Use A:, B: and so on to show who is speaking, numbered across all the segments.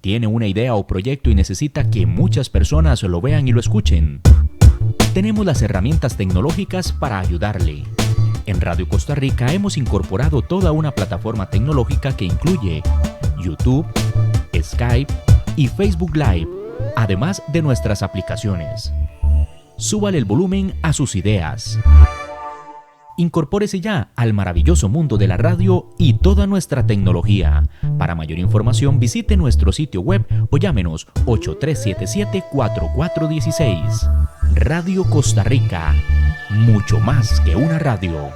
A: ¿Tiene una idea o proyecto y necesita que muchas personas lo vean y lo escuchen? Tenemos las herramientas tecnológicas para ayudarle. En Radio Costa Rica hemos incorporado toda una plataforma tecnológica que incluye YouTube, Skype y Facebook Live, además de nuestras aplicaciones. Súbale el volumen a sus ideas. Incorpórese ya al maravilloso mundo de la radio y toda nuestra tecnología. Para mayor información visite nuestro sitio web o llámenos 8377-4416. Radio Costa Rica, mucho más que una radio.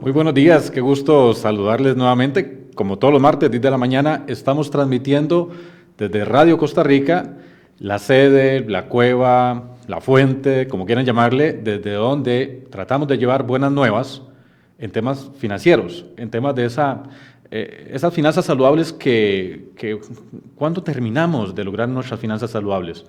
B: Muy buenos días, qué gusto saludarles nuevamente. Como todos los martes, 10 de la mañana, estamos transmitiendo desde Radio Costa Rica, la sede, la cueva, la fuente, como quieran llamarle, desde donde tratamos de llevar buenas nuevas en temas financieros, en temas de esas finanzas saludables ¿cuándo terminamos de lograr nuestras finanzas saludables?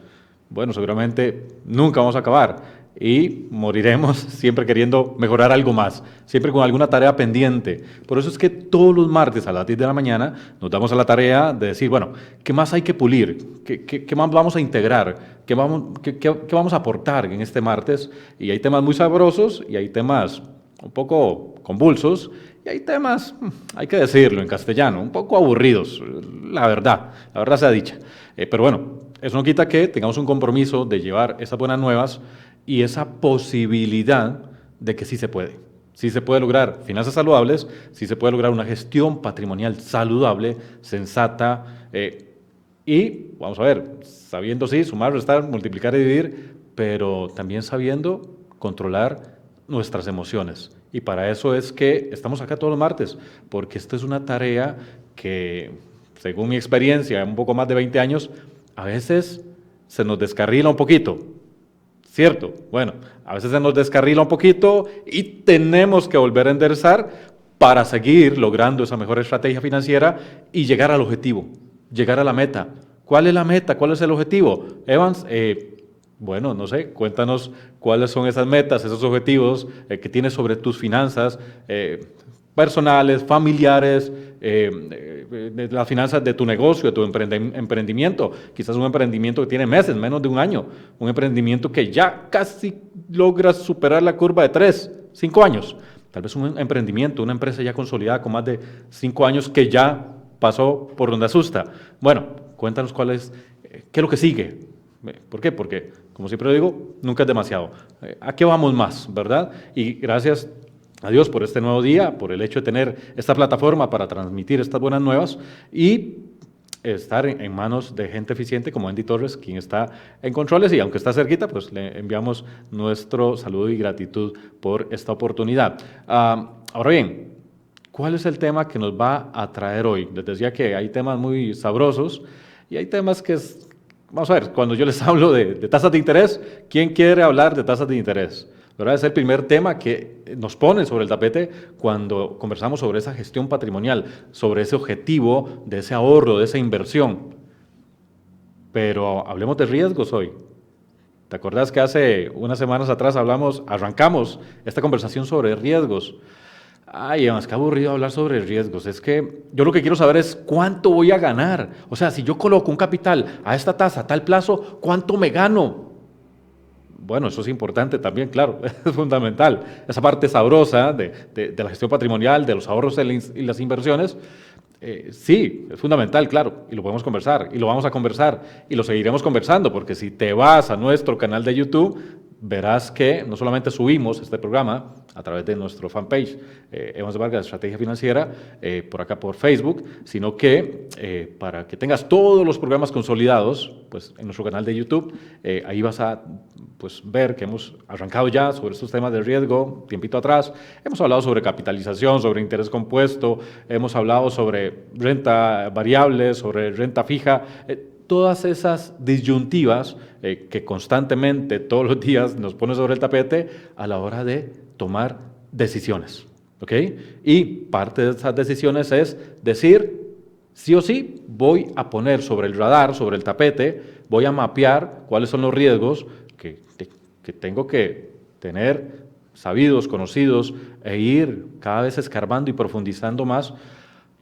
B: Bueno, seguramente nunca vamos a acabar y moriremos siempre queriendo mejorar algo más, siempre con alguna tarea pendiente. Por eso es que todos los martes a las 10 de la mañana nos damos a la tarea de decir, bueno, ¿qué más hay que pulir? ¿Qué más vamos a integrar? ¿Qué vamos a aportar en este martes? Y hay temas muy sabrosos y hay temas un poco convulsos y hay temas, hay que decirlo en castellano, un poco aburridos, la verdad sea dicha. Pero bueno, eso no quita que tengamos un compromiso de llevar esas buenas nuevas y esa posibilidad de que sí se puede. Sí se puede lograr finanzas saludables, sí se puede lograr una gestión patrimonial saludable, sensata, y vamos a ver, sabiendo sí, sumar, restar, multiplicar y dividir, pero también sabiendo controlar nuestras emociones. Y para eso es que estamos acá todos los martes, porque esta es una tarea que, según mi experiencia, un poco más de 20 años, a veces se nos descarrila un poquito, ¿cierto? Bueno, a veces se nos descarrila un poquito y tenemos que volver a enderezar para seguir logrando esa mejor estrategia financiera y llegar al objetivo, llegar a la meta. ¿Cuál es la meta? ¿Cuál es el objetivo? Evans, bueno, no sé, cuéntanos cuáles son esas metas, esos objetivos que tienes sobre tus finanzas personales, familiares, de las finanzas de tu negocio, de tu emprendimiento. Quizás un emprendimiento que tiene meses, menos de un año. Un emprendimiento que ya casi logra superar la curva de 3, 5 años. Tal vez un emprendimiento, una empresa ya consolidada con más de 5 años que ya pasó por donde asusta. Bueno, cuéntanos qué es lo que sigue. ¿Por qué? Porque, como siempre digo, nunca es demasiado. ¿A qué vamos más, verdad? Y gracias a Dios por este nuevo día, por el hecho de tener esta plataforma para transmitir estas buenas nuevas y estar en manos de gente eficiente como Andy Torres, quien está en controles y aunque está cerquita, pues le enviamos nuestro saludo y gratitud por esta oportunidad. Ahora bien, ¿cuál es el tema que nos va a traer hoy? Les decía que hay temas muy sabrosos y hay temas vamos a ver, cuando yo les hablo de tasas de interés, ¿quién quiere hablar de tasas de interés? ¿Verdad? Es el primer tema que nos pone sobre el tapete cuando conversamos sobre esa gestión patrimonial, sobre ese objetivo de ese ahorro, de esa inversión. Pero hablemos de riesgos hoy. ¿Te acordás que hace unas semanas atrás arrancamos esta conversación sobre riesgos? Ay, además, qué aburrido hablar sobre riesgos. Es que yo lo que quiero saber es cuánto voy a ganar. O sea, si yo coloco un capital a esta tasa, a tal plazo, ¿cuánto me gano? Bueno, eso es importante también, claro, es fundamental. Esa parte sabrosa de la gestión patrimonial, de los ahorros y las inversiones, sí, es fundamental, claro, y lo podemos conversar, y lo vamos a conversar, y lo seguiremos conversando, porque si te vas a nuestro canal de YouTube, verás que no solamente subimos este programa a través de nuestro fanpage, Evans Vargas Estrategia Financiera, por acá por Facebook, sino que para que tengas todos los programas consolidados, pues en nuestro canal de YouTube, ahí vas a pues, ver que hemos arrancado ya sobre estos temas de riesgo, tiempito atrás, hemos hablado sobre capitalización, sobre interés compuesto, hemos hablado sobre renta variable, sobre renta fija, todas esas disyuntivas que constantemente, todos los días, nos pone sobre el tapete a la hora de tomar decisiones. ¿Ok? Y parte de esas decisiones es decir, sí o sí, voy a poner sobre el radar, sobre el tapete, voy a mapear cuáles son los riesgos que tengo que tener sabidos, conocidos, e ir cada vez escarbando y profundizando más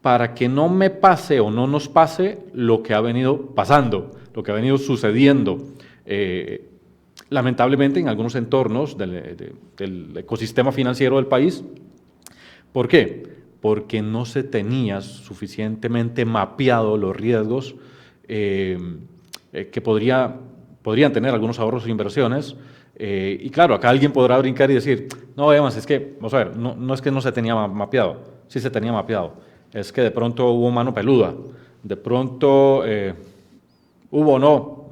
B: para que no me pase o no nos pase lo que ha venido pasando, lo que ha venido sucediendo, lamentablemente en algunos entornos del ecosistema financiero del país. ¿Por qué? Porque no se tenía suficientemente mapeado los riesgos que podrían tener algunos ahorros e inversiones. Y claro, acá alguien podrá brincar y decir, no, además, es que, vamos a ver, no es que no se tenía mapeado, sí se tenía mapeado. Es que de pronto hubo mano peluda, de pronto hubo o no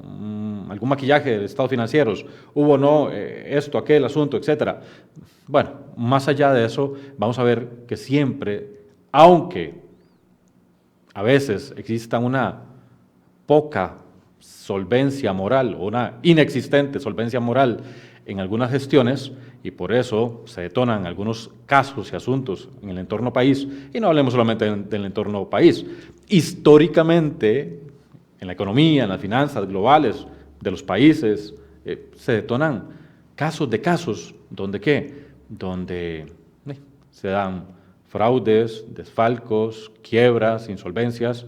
B: algún maquillaje de estados financieros, hubo o no esto, aquel asunto, etcétera. Bueno, más allá de eso, vamos a ver que siempre, aunque a veces exista una poca solvencia moral o una inexistente solvencia moral en algunas gestiones, y por eso se detonan algunos casos y asuntos en el entorno país, y no hablemos solamente del entorno país. Históricamente, en la economía, en las finanzas globales de los países, se detonan casos de casos donde ¿qué? Donde se dan fraudes, desfalcos, quiebras, insolvencias,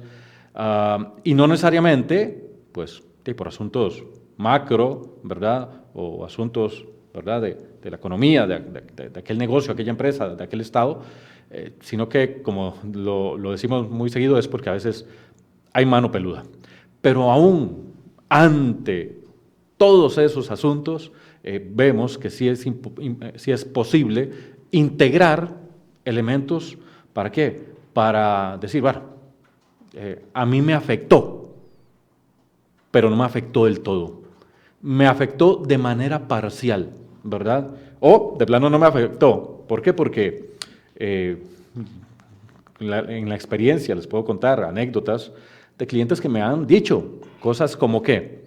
B: y no necesariamente, pues, por asuntos macro, ¿verdad? O asuntos, ¿verdad? De la economía, de aquel negocio, aquella empresa, de aquel estado, sino que, como lo decimos muy seguido, es porque a veces hay mano peluda. Pero aún ante todos esos asuntos, vemos que sí es posible integrar elementos, ¿para qué? Para decir, bueno, a mí me afectó, pero no me afectó del todo. Me afectó de manera parcial, ¿verdad? O de plano no me afectó. ¿Por qué? Porque en la experiencia les puedo contar anécdotas de clientes que me han dicho cosas como ¿qué?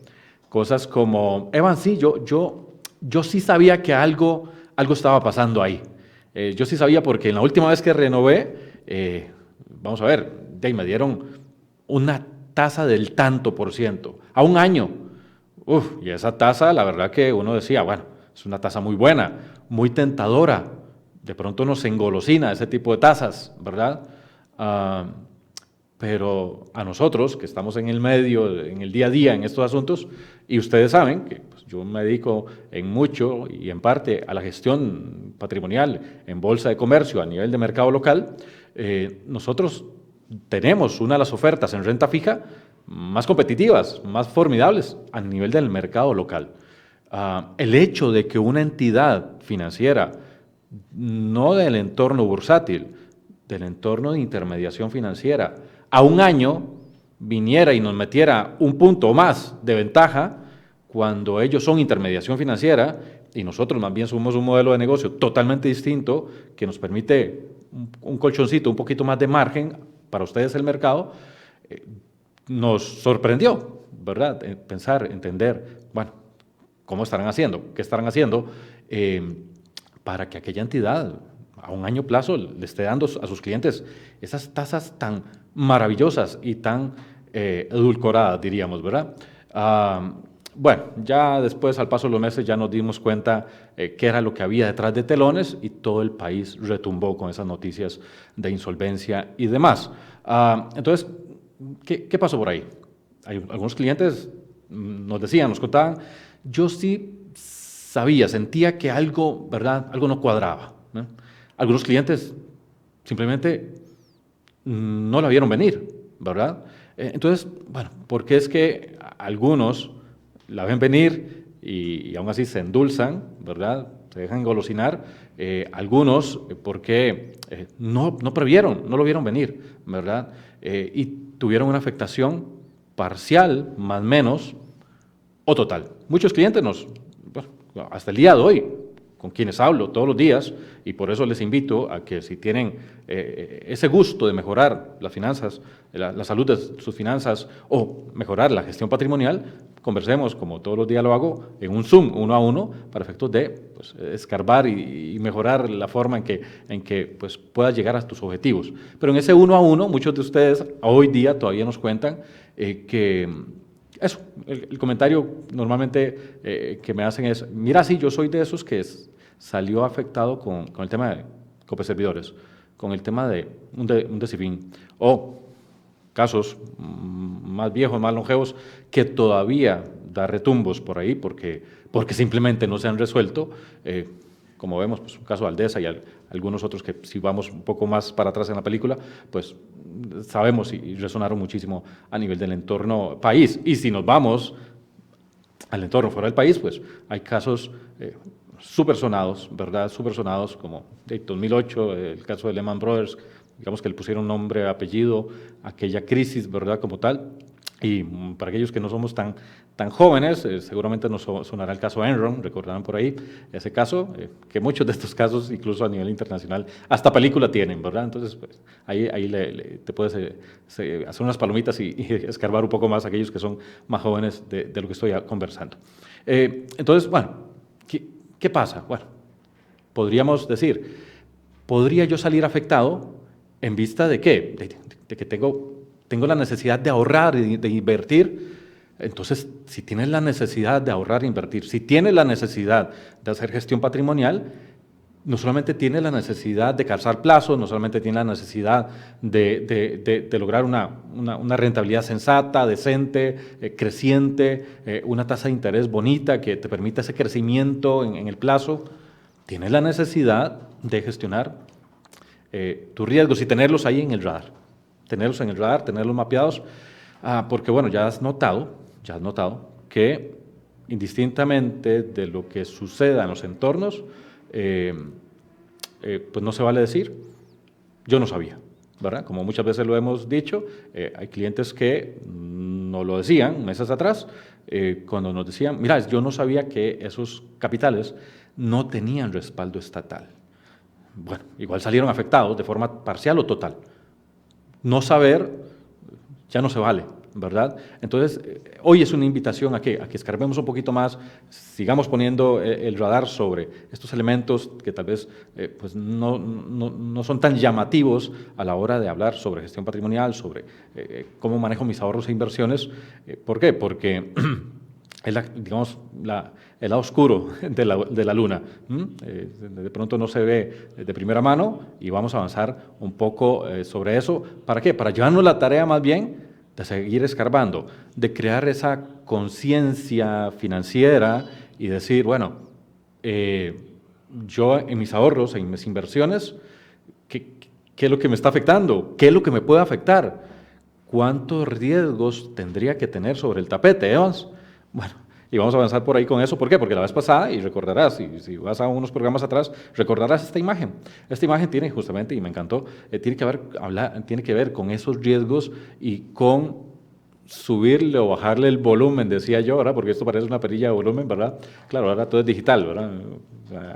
B: Cosas como, Evan, sí, yo sí sabía que algo estaba pasando ahí. Yo sí sabía porque en la última vez que renové, vamos a ver, me dieron una tasa del tanto por ciento, a un año. Y esa tasa, la verdad que uno decía, bueno, es una tasa muy buena, muy tentadora. De pronto nos engolosina ese tipo de tasas, ¿verdad? Pero a nosotros, que estamos en el medio, en el día a día, en estos asuntos, y ustedes saben que pues, yo me dedico en mucho y en parte a la gestión patrimonial en bolsa de comercio a nivel de mercado local, nosotros tenemos una de las ofertas en renta fija más competitivas, más formidables a nivel del mercado local. El hecho de que una entidad financiera, no del entorno bursátil, del entorno de intermediación financiera, a un año viniera y nos metiera un punto más de ventaja cuando ellos son intermediación financiera y nosotros más bien somos un modelo de negocio totalmente distinto que nos permite un colchoncito, un poquito más de margen para ustedes el mercado, nos sorprendió, ¿verdad? Pensar, entender, bueno, ¿cómo estarán haciendo? ¿Qué estarán haciendo para que aquella entidad a un año plazo le esté dando a sus clientes esas tasas tan maravillosas y tan edulcoradas, diríamos, ¿verdad? Bueno, ya después, al paso de los meses, ya nos dimos cuenta qué era lo que había detrás de telones y todo el país retumbó con esas noticias de insolvencia y demás. Entonces, ¿qué pasó por ahí? Algunos clientes nos decían, nos contaban, yo sí sabía, sentía que algo, ¿verdad? Algo no cuadraba, ¿no? Algunos clientes simplemente no la vieron venir, ¿verdad? Entonces, bueno, porque es que algunos la ven venir y aún así se endulzan, ¿verdad? Se dejan engolosinar. Algunos porque no previeron, no lo vieron venir, ¿verdad? Y tuvieron una afectación parcial, más o menos, o total. Muchos clientes bueno, hasta el día de hoy, con quienes hablo todos los días, y por eso les invito a que si tienen ese gusto de mejorar las finanzas, la salud de sus finanzas o mejorar la gestión patrimonial, conversemos, como todos los días lo hago, en un Zoom, uno a uno, para efectos de pues, escarbar y mejorar la forma en que pues, puedas llegar a tus objetivos. Pero en ese uno a uno, muchos de ustedes hoy día todavía nos cuentan que eso, el comentario normalmente que me hacen es, mira, sí, yo soy de esos que salió afectado con el tema de Cope Servidores, con el tema de un DECIFIN, o casos más viejos, más longevos, que todavía da retumbos por ahí porque simplemente no se han resuelto, como vemos, pues, un caso de Aldesa y algunos otros que si vamos un poco más para atrás en la película, pues sabemos y resonaron muchísimo a nivel del entorno país. Y si nos vamos al entorno fuera del país, pues hay casos súper sonados, ¿verdad? Súper sonados, como de 2008, el caso de Lehman Brothers, digamos que le pusieron nombre, apellido, aquella crisis, ¿verdad? Como tal. Y para aquellos que no somos tan tan jóvenes, seguramente nos sonará el caso Enron, recordarán por ahí ese caso, que muchos de estos casos, incluso a nivel internacional, hasta película tienen, ¿verdad? Entonces, pues, ahí te puedes hacer unas palomitas y escarbar un poco más a aquellos que son más jóvenes de lo que estoy conversando. Entonces, bueno, ¿qué pasa? Bueno, podríamos decir, ¿podría yo salir afectado en vista de qué? De que tengo la necesidad de ahorrar y de invertir. Entonces, si tienes la necesidad de ahorrar e invertir, si tienes la necesidad de hacer gestión patrimonial, no solamente tienes la necesidad de calzar plazos, no solamente tienes la necesidad de lograr una rentabilidad sensata, decente, creciente, una tasa de interés bonita que te permita ese crecimiento en el plazo, tienes la necesidad de gestionar tus riesgos y tenerlos ahí en el radar, tenerlos mapeados, porque bueno, ya has notado que indistintamente de lo que suceda en los entornos, pues no se vale decir, yo no sabía, ¿verdad? Como muchas veces lo hemos dicho, hay clientes que nos lo decían meses atrás, cuando nos decían, mira, yo no sabía que esos capitales no tenían respaldo estatal. Bueno, igual salieron afectados de forma parcial o total. No saber ya no se vale, ¿verdad? Entonces, hoy es una invitación a que escarbemos un poquito más, sigamos poniendo el radar sobre estos elementos que tal vez pues no son tan llamativos a la hora de hablar sobre gestión patrimonial, sobre cómo manejo mis ahorros e inversiones. ¿Por qué? Porque es digamos, el lado oscuro de la luna. De pronto no se ve de primera mano y vamos a avanzar un poco sobre eso. ¿Para qué? Para llevarnos la tarea más bien de seguir escarbando, de crear esa conciencia financiera y decir, bueno, yo en mis ahorros, en mis inversiones, ¿qué es lo que me está afectando? ¿Qué es lo que me puede afectar? ¿Cuántos riesgos tendría que tener sobre el tapete, Evans? Bueno, y vamos a avanzar por ahí con eso. ¿Por qué? Porque la vez pasada, y recordarás, si vas a unos programas atrás, recordarás esta imagen. Esta imagen tiene justamente, y me encantó, tiene que ver con esos riesgos y con subirle o bajarle el volumen, decía yo, ¿verdad? Porque esto parece una perilla de volumen, ¿verdad? Claro, ahora todo es digital, ¿verdad?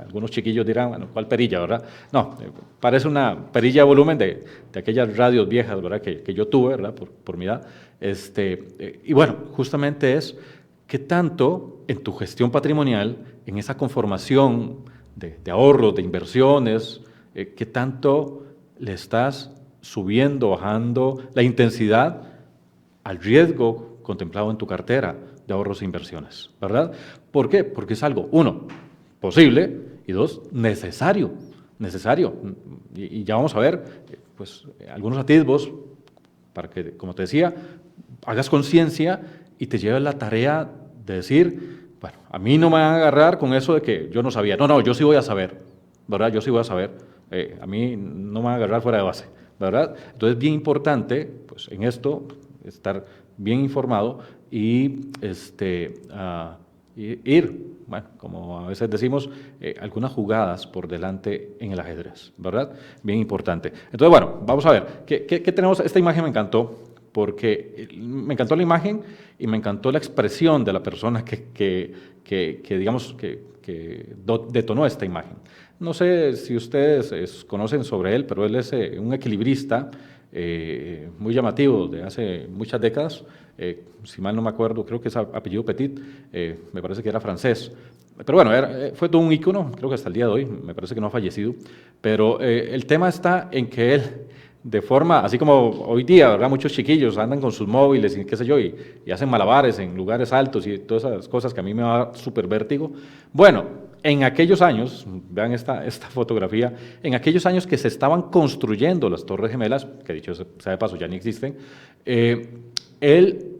B: Algunos chiquillos dirán, bueno, ¿cuál perilla, verdad? No, parece una perilla de volumen de aquellas radios viejas, ¿verdad? Que yo tuve, ¿verdad? Por mi edad. Y bueno, justamente es ¿qué tanto en tu gestión patrimonial, en esa conformación de ahorros, de inversiones, qué tanto le estás subiendo, bajando la intensidad al riesgo contemplado en tu cartera de ahorros e inversiones, ¿verdad? ¿Por qué? Porque es algo, uno, posible y dos, necesario. Y ya vamos a ver pues, algunos atisbos para que, como te decía, hagas conciencia y te lleves la tarea de decir, bueno, a mí no me van a agarrar con eso de que yo no sabía. No, yo sí voy a saber, ¿verdad? Yo sí voy a saber. A mí no me van a agarrar fuera de base, ¿verdad? Entonces, bien importante, pues, en esto, estar bien informado y ir, bueno, como a veces decimos, algunas jugadas por delante en el ajedrez, ¿verdad? Bien importante. Entonces, bueno, vamos a ver, ¿qué tenemos? Esta imagen me encantó, porque me encantó la imagen y me encantó la expresión de la persona que detonó esta imagen. No sé si ustedes conocen sobre él, pero él es un equilibrista muy llamativo de hace muchas décadas. Si mal no me acuerdo, creo que es apellido Petit, me parece que era francés. Pero bueno, fue todo un ícono, creo que hasta el día de hoy, me parece que no ha fallecido. Pero el tema está en que él, de forma, así como hoy día, ¿verdad? Muchos chiquillos andan con sus móviles y qué sé yo, y hacen malabares en lugares altos y todas esas cosas que a mí me da súper vértigo. Bueno, en aquellos años, vean esta fotografía, en aquellos años que se estaban construyendo las Torres Gemelas, que dicho sea de paso ya ni existen, él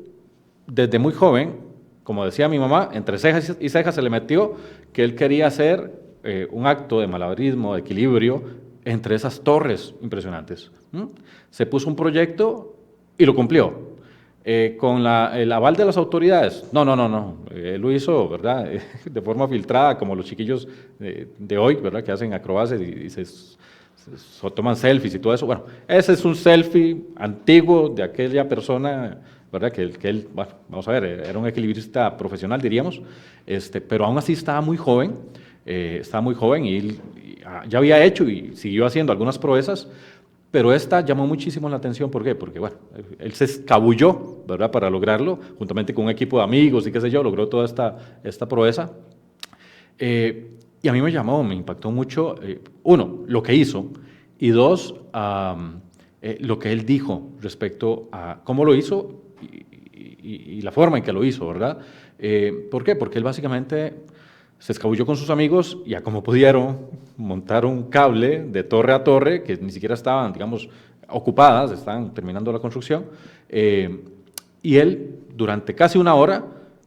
B: desde muy joven, como decía mi mamá, entre cejas y cejas se le metió que él quería hacer un acto de malabarismo, de equilibrio, entre esas torres impresionantes. Se puso un proyecto y lo cumplió. Con el aval de las autoridades, no. Él lo hizo, ¿verdad? De forma filtrada, como los chiquillos de hoy, ¿verdad? Que hacen acrobacias y se toman selfies y todo eso. Bueno, ese es un selfie antiguo de aquella persona, ¿verdad? Que él, bueno, vamos a ver, era un equilibrista profesional, diríamos, pero aún así estaba muy joven y él ya había hecho y siguió haciendo algunas proezas, pero esta llamó muchísimo la atención. ¿Por qué? Porque, bueno, él se escabulló, ¿verdad?, para lograrlo, juntamente con un equipo de amigos y qué sé yo, logró toda esta proeza. Y a mí me impactó mucho, uno, lo que hizo, y dos, lo que él dijo respecto a cómo lo hizo y la forma en que lo hizo, ¿verdad? ¿Por qué? Porque él básicamente se escabulló con sus amigos y a como pudieron montar un cable de torre a torre, que ni siquiera estaban, digamos, ocupadas, estaban terminando la construcción, y él durante casi una hora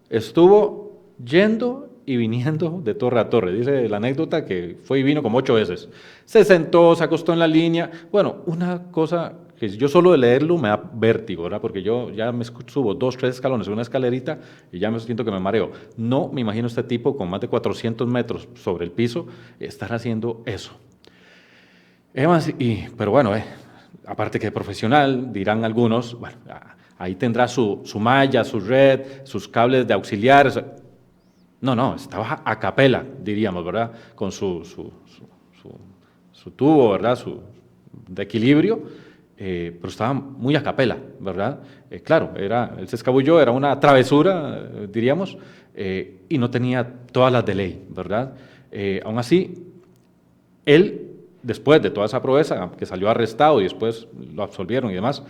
B: estuvo yendo y viniendo de torre a torre. Dice la anécdota que fue y vino como 8 veces. Se sentó, se acostó en la línea. Bueno, una cosa que yo solo de leerlo me da vértigo, ¿verdad? Porque yo ya me subo 2, 3 escalones en una escalerita y ya me siento que me mareo. No me imagino este tipo con más de 400 metros sobre el piso estar haciendo eso. Pero bueno, aparte que profesional, dirán algunos, bueno, ahí tendrá su malla, su red, sus cables de auxiliares. No, estaba a capela, diríamos, ¿verdad? Con su tubo, ¿verdad? De equilibrio, pero estaba muy a capela, ¿verdad? Claro, él se escabulló, era una travesura, diríamos, y no tenía todas las de ley, ¿verdad? Aún así, él, después de toda esa proeza, que salió arrestado y después lo absolvieron y demás,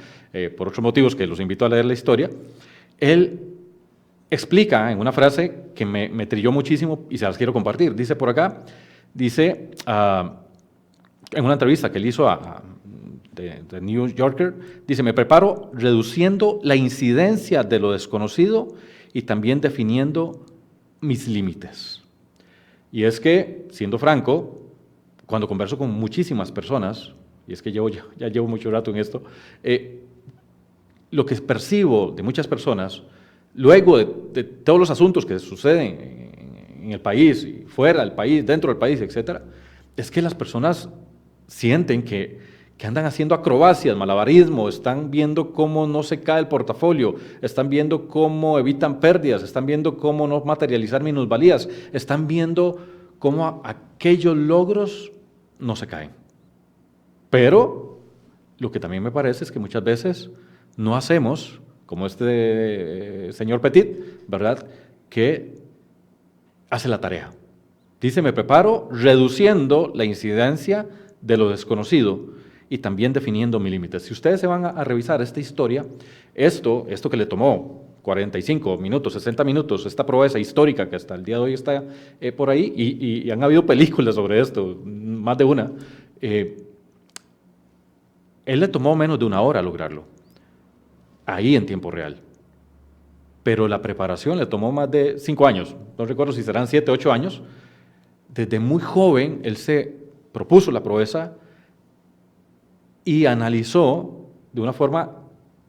B: por otros motivos que los invito a leer la historia, él explica en una frase que me trilló muchísimo y se las quiero compartir. Dice por acá, en una entrevista que él hizo de New Yorker, dice: me preparo reduciendo la incidencia de lo desconocido y también definiendo mis límites. Y es que, siendo franco, cuando converso con muchísimas personas, y es que ya llevo mucho rato en esto, lo que percibo de muchas personas, luego de todos los asuntos que suceden en el país, y fuera del país, dentro del país, etc., es que las personas sienten que andan haciendo acrobacias, malabarismo, están viendo cómo no se cae el portafolio, están viendo cómo evitan pérdidas, están viendo cómo no materializar minusvalías, están viendo cómo aquellos logros no se caen. Pero lo que también me parece es que muchas veces no hacemos, como este señor Petit, ¿verdad?, que hace la tarea. Dice: me preparo reduciendo la incidencia de lo desconocido y también definiendo mis límites. Si ustedes se van a revisar esta historia, esto que le tomó 45 minutos, 60 minutos, esta proeza histórica que hasta el día de hoy está por ahí, y han habido películas sobre esto, más de una, él le tomó menos de una hora lograrlo, ahí en tiempo real. Pero la preparación le tomó más de 5 años, no recuerdo si serán 7, 8 años. Desde muy joven él se propuso la proeza y analizó de una forma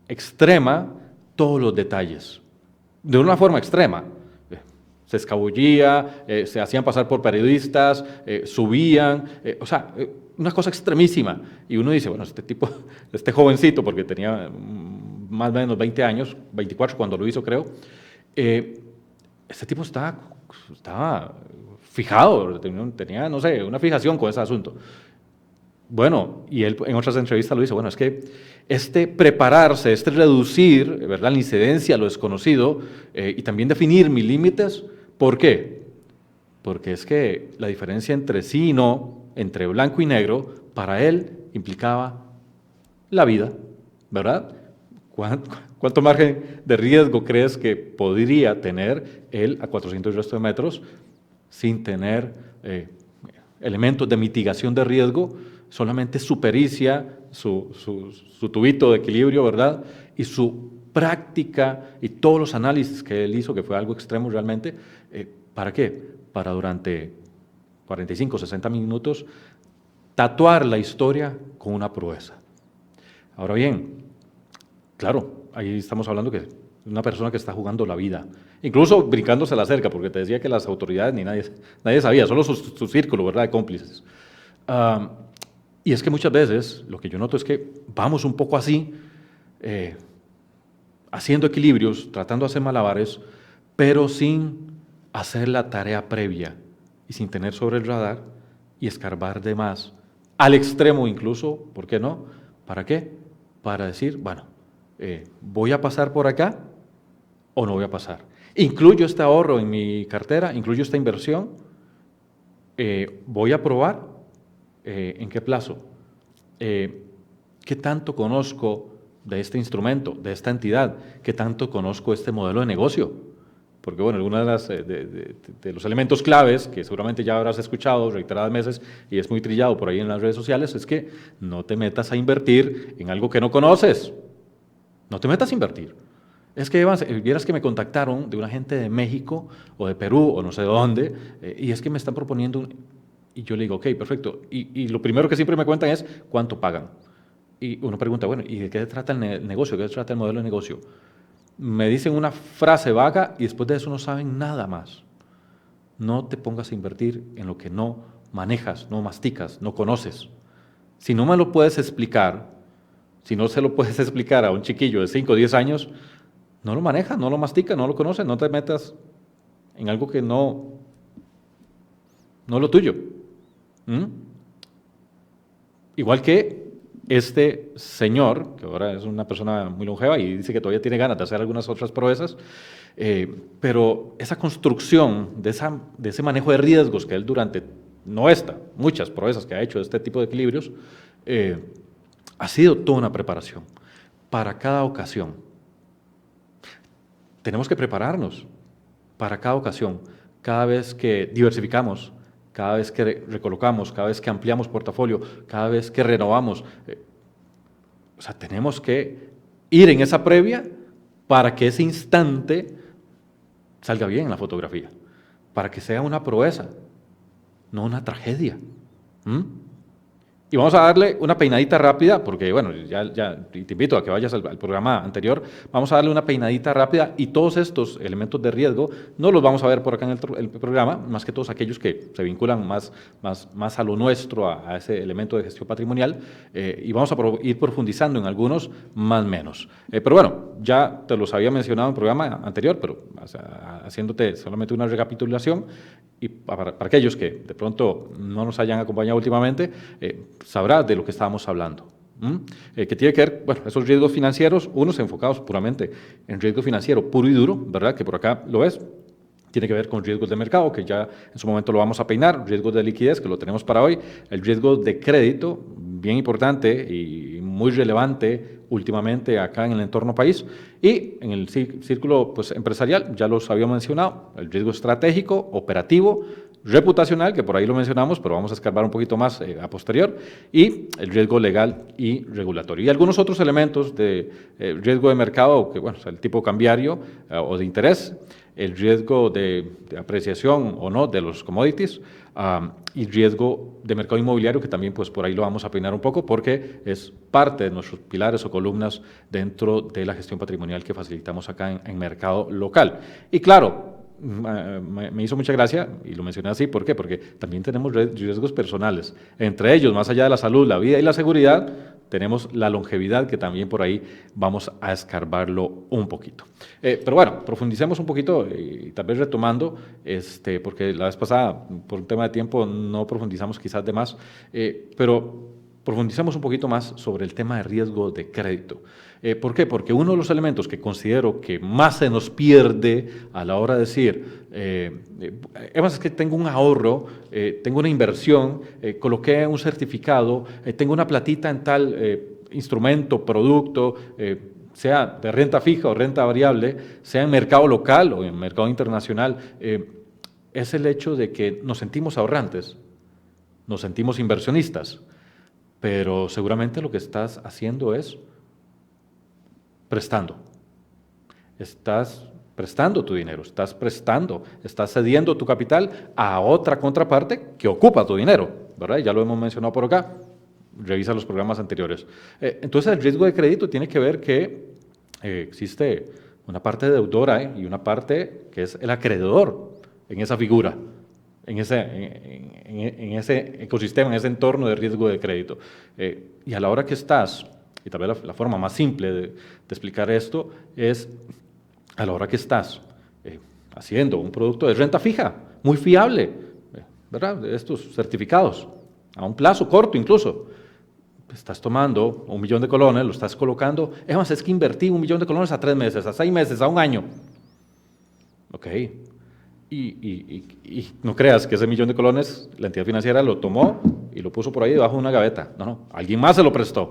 B: extrema todos los detalles. De una forma extrema. Se escabullía, se hacían pasar por periodistas, subían, una cosa extremísima. Y uno dice, bueno, este jovencito, porque tenía más o menos 20 años, 24 cuando lo hizo, creo, este tipo estaba fijado, tenía, no sé, una fijación con ese asunto. Bueno, y él en otras entrevistas lo dice, bueno, es que prepararse, reducir, ¿verdad?, la incidencia, lo desconocido, y también definir mis límites. ¿Por qué? Porque es que la diferencia entre sí y no, entre blanco y negro, para él implicaba la vida, ¿verdad? ¿Cuánto margen de riesgo crees que podría tener él a 400 y resto de metros sin tener elementos de mitigación de riesgo? Solamente su pericia, su tubito de equilibrio, ¿verdad?, y su práctica y todos los análisis que él hizo, que fue algo extremo realmente. ¿Para qué? Para durante 45, 60 minutos tatuar la historia con una proeza. Ahora bien, claro, ahí estamos hablando que una persona que está jugando la vida, incluso brincándose la cerca, porque te decía que las autoridades ni nadie sabía, solo su círculo, ¿verdad?, de cómplices. Y es que muchas veces lo que yo noto es que vamos un poco así, haciendo equilibrios, tratando de hacer malabares, pero sin hacer la tarea previa y sin tener sobre el radar y escarbar de más, al extremo incluso, ¿por qué no? ¿Para qué? Para decir, bueno, ¿voy a pasar por acá o no voy a pasar? ¿Incluyo este ahorro en mi cartera? ¿Incluyo esta inversión? ¿Voy a probar? ¿En qué plazo? ¿Qué tanto conozco de este instrumento, de esta entidad? ¿Qué tanto conozco este modelo de negocio? Porque, bueno, algunos de los elementos claves, que seguramente ya habrás escuchado reiteradas veces y es muy trillado por ahí en las redes sociales, es que no te metas a invertir en algo que no conoces. No te metas a invertir. Es que, Evans, vieras que me contactaron de una gente de México o de Perú o no sé de dónde, y es que me están proponiendo, y yo le digo, ok, perfecto. Y lo primero que siempre me cuentan es cuánto pagan. Y uno pregunta, bueno, ¿y de qué trata el negocio? ¿De qué trata el modelo de negocio? Me dicen una frase vaga y después de eso no saben nada más. No te pongas a invertir en lo que no manejas, no masticas, no conoces. Si no me lo puedes explicar, si no se lo puedes explicar a un chiquillo de 5 o 10 años, no lo manejas, no lo masticas, no lo conoces, no te metas en algo que no es lo tuyo. Igual que este señor, que ahora es una persona muy longeva y dice que todavía tiene ganas de hacer algunas otras proezas, pero esa construcción de ese manejo de riesgos que él muchas proezas que ha hecho de este tipo de equilibrios, ha sido toda una preparación para cada ocasión. Tenemos que prepararnos para cada ocasión, cada vez que diversificamos, cada vez que recolocamos, cada vez que ampliamos portafolio, cada vez que renovamos. O sea, tenemos que ir en esa previa para que ese instante salga bien en la fotografía, para que sea una proeza, no una tragedia. Y vamos a darle una peinadita rápida, porque bueno, ya te invito a que vayas al programa anterior, vamos a darle una peinadita rápida y todos estos elementos de riesgo no los vamos a ver por acá en el programa, más que todos aquellos que se vinculan más a lo nuestro, a ese elemento de gestión patrimonial, y vamos a ir profundizando en algunos más menos. Pero bueno, ya te los había mencionado en el programa anterior, pero haciéndote solamente una recapitulación, y para aquellos que de pronto no nos hayan acompañado últimamente, sabrá de lo que estábamos hablando. Que tiene que ver, bueno, esos riesgos financieros, unos enfocados puramente en riesgo financiero puro y duro, ¿verdad? Que por acá lo es. Tiene que ver con riesgos de mercado, que ya en su momento lo vamos a peinar, riesgos de liquidez, que lo tenemos para hoy, el riesgo de crédito, bien importante y muy relevante últimamente acá en el entorno país, y en el círculo pues, empresarial, ya los había mencionado, el riesgo estratégico, operativo, reputacional, que por ahí lo mencionamos, pero vamos a escarbar un poquito más a posterior, y el riesgo legal y regulatorio. Y algunos otros elementos de riesgo de mercado, que bueno, el tipo cambiario o de interés, el riesgo de apreciación o no de los commodities, y riesgo de mercado inmobiliario, que también pues por ahí lo vamos a peinar un poco porque es parte de nuestros pilares o columnas dentro de la gestión patrimonial que facilitamos acá en mercado local. Y claro, me hizo mucha gracia y lo mencioné así, ¿por qué? Porque también tenemos riesgos personales, entre ellos, más allá de la salud, la vida y la seguridad, tenemos la longevidad, que también por ahí vamos a escarbarlo un poquito. Pero bueno, profundicemos un poquito y tal vez retomando, porque la vez pasada, por un tema de tiempo, no profundizamos quizás de más, pero profundicemos un poquito más sobre el tema de riesgo de crédito. ¿Por qué? Porque uno de los elementos que considero que más se nos pierde a la hora de decir, es que tengo un ahorro, tengo una inversión, coloqué un certificado, tengo una platita en tal instrumento, producto, sea de renta fija o renta variable, sea en mercado local o en mercado internacional, es el hecho de que nos sentimos ahorrantes, nos sentimos inversionistas, pero seguramente lo que estás haciendo es prestando. Estás prestando tu dinero, estás cediendo tu capital a otra contraparte que ocupa tu dinero, ¿verdad? Ya lo hemos mencionado por acá, revisa los programas anteriores. Entonces el riesgo de crédito tiene que ver que existe una parte deudora y una parte que es el acreedor en esa figura, en ese ecosistema, en ese entorno de riesgo de crédito. Y a la hora que estás y tal vez la forma más simple de explicar esto es a la hora que estás haciendo un producto de renta fija, muy fiable, ¿verdad? Estos certificados, a un plazo corto incluso. Estás tomando 1 millón de colones, lo estás colocando, es que invertí 1 millón de colones a 3 meses, a 6 meses, a 1 año. Ok. Y no creas que ese 1 millón de colones la entidad financiera lo tomó y lo puso por ahí debajo de una gaveta. No, alguien más se lo prestó.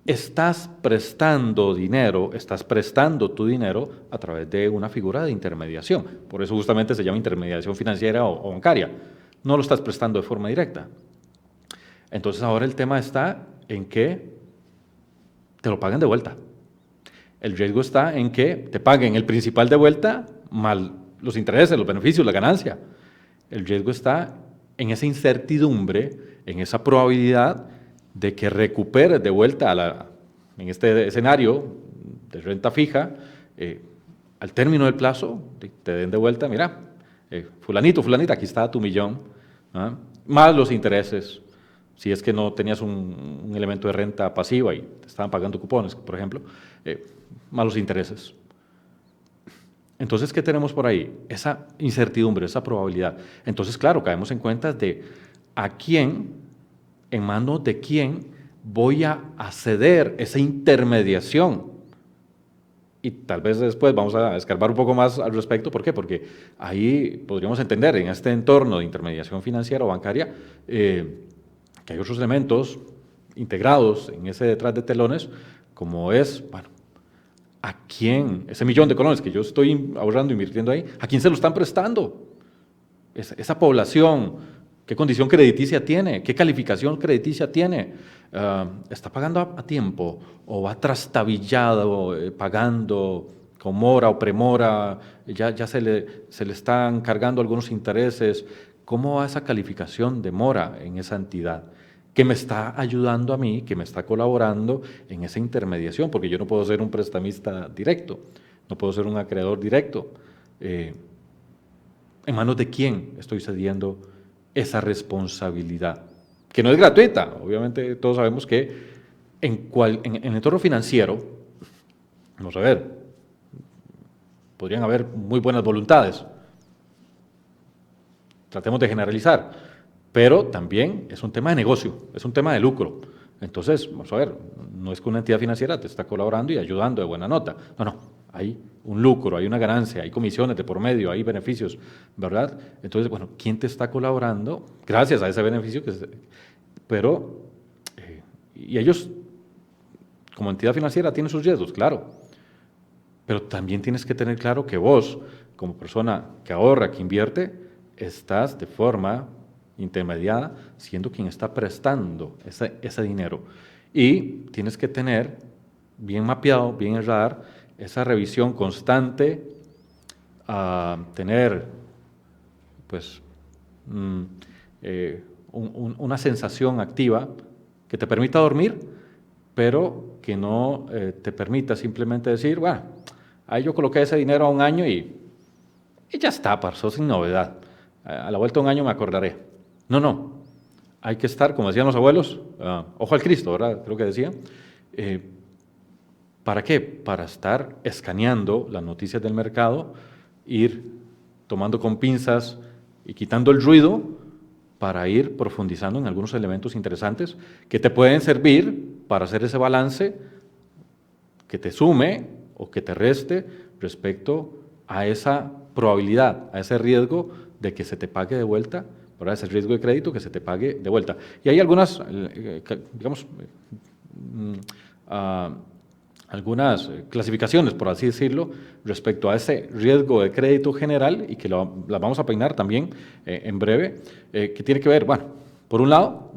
B: Estás prestando dinero, estás prestando tu dinero a través de una figura de intermediación. Por eso justamente se llama intermediación financiera o bancaria. No lo estás prestando de forma directa. Entonces ahora el tema está en que te lo pagan de vuelta. El riesgo está en que te paguen el principal de vuelta mal los intereses, los beneficios, la ganancia. El riesgo está en esa incertidumbre, en esa probabilidad de que recuperes de vuelta en este escenario de renta fija, al término del plazo, te den de vuelta, mira, fulanito, fulanita, aquí está tu 1 millón, ¿ah? Más los intereses, si es que no tenías un elemento de renta pasiva y te estaban pagando cupones, por ejemplo, más los intereses. Entonces, ¿qué tenemos por ahí? Esa incertidumbre, esa probabilidad. Entonces, claro, caemos en cuentas de a quién, en manos de quién voy a ceder esa intermediación. Y tal vez después vamos a escarbar un poco más al respecto. ¿Por qué? Porque ahí podríamos entender en este entorno de intermediación financiera o bancaria que hay otros elementos integrados en ese detrás de telones, como es, bueno, ¿a quién? Ese 1 millón de colones que yo estoy ahorrando, invirtiendo ahí, ¿a quién se lo están prestando? Esa población, ¿qué condición crediticia tiene? ¿Qué calificación crediticia tiene? ¿Está pagando a tiempo? ¿O va trastabillado, pagando con mora o premora? Ya se le están cargando algunos intereses. ¿Cómo va esa calificación de mora en esa entidad? Que me está ayudando a mí, que me está colaborando en esa intermediación, porque yo no puedo ser un prestamista directo, no puedo ser un acreedor directo. ¿En manos de quién estoy cediendo esa responsabilidad? Que no es gratuita, obviamente todos sabemos que en el entorno financiero, vamos a ver, podrían haber muy buenas voluntades, tratemos de generalizar, pero también es un tema de negocio, es un tema de lucro. Entonces, vamos a ver, no es que una entidad financiera te está colaborando y ayudando de buena nota, no, hay un lucro, hay una ganancia, hay comisiones de por medio, hay beneficios, ¿verdad? Entonces, bueno, ¿quién te está colaborando gracias a ese beneficio? Pero, y ellos, como entidad financiera, tienen sus riesgos, claro, pero también tienes que tener claro que vos, como persona que ahorra, que invierte, estás de forma intermediada siendo quien está prestando ese dinero. Y tienes que tener bien mapeado, bien en radar, esa revisión constante, tener pues una sensación activa que te permita dormir, pero que no te permita simplemente decir, bueno, ahí yo coloqué ese dinero a 1 año y ya está, pasó sin novedad. A la vuelta de 1 año me acordaré. No, hay que estar, como decían los abuelos, ojo al Cristo, ¿verdad? Creo que decían. ¿Para qué? Para estar escaneando las noticias del mercado, ir tomando con pinzas y quitando el ruido para ir profundizando en algunos elementos interesantes que te pueden servir para hacer ese balance que te sume o que te reste respecto a esa probabilidad, a ese riesgo de que se te pague de vuelta, ¿verdad? Ese riesgo de crédito que se te pague de vuelta. Y hay algunas, digamos, algunas clasificaciones, por así decirlo, respecto a ese riesgo de crédito general y que las vamos a peinar también en breve, que tiene que ver, bueno, por un lado,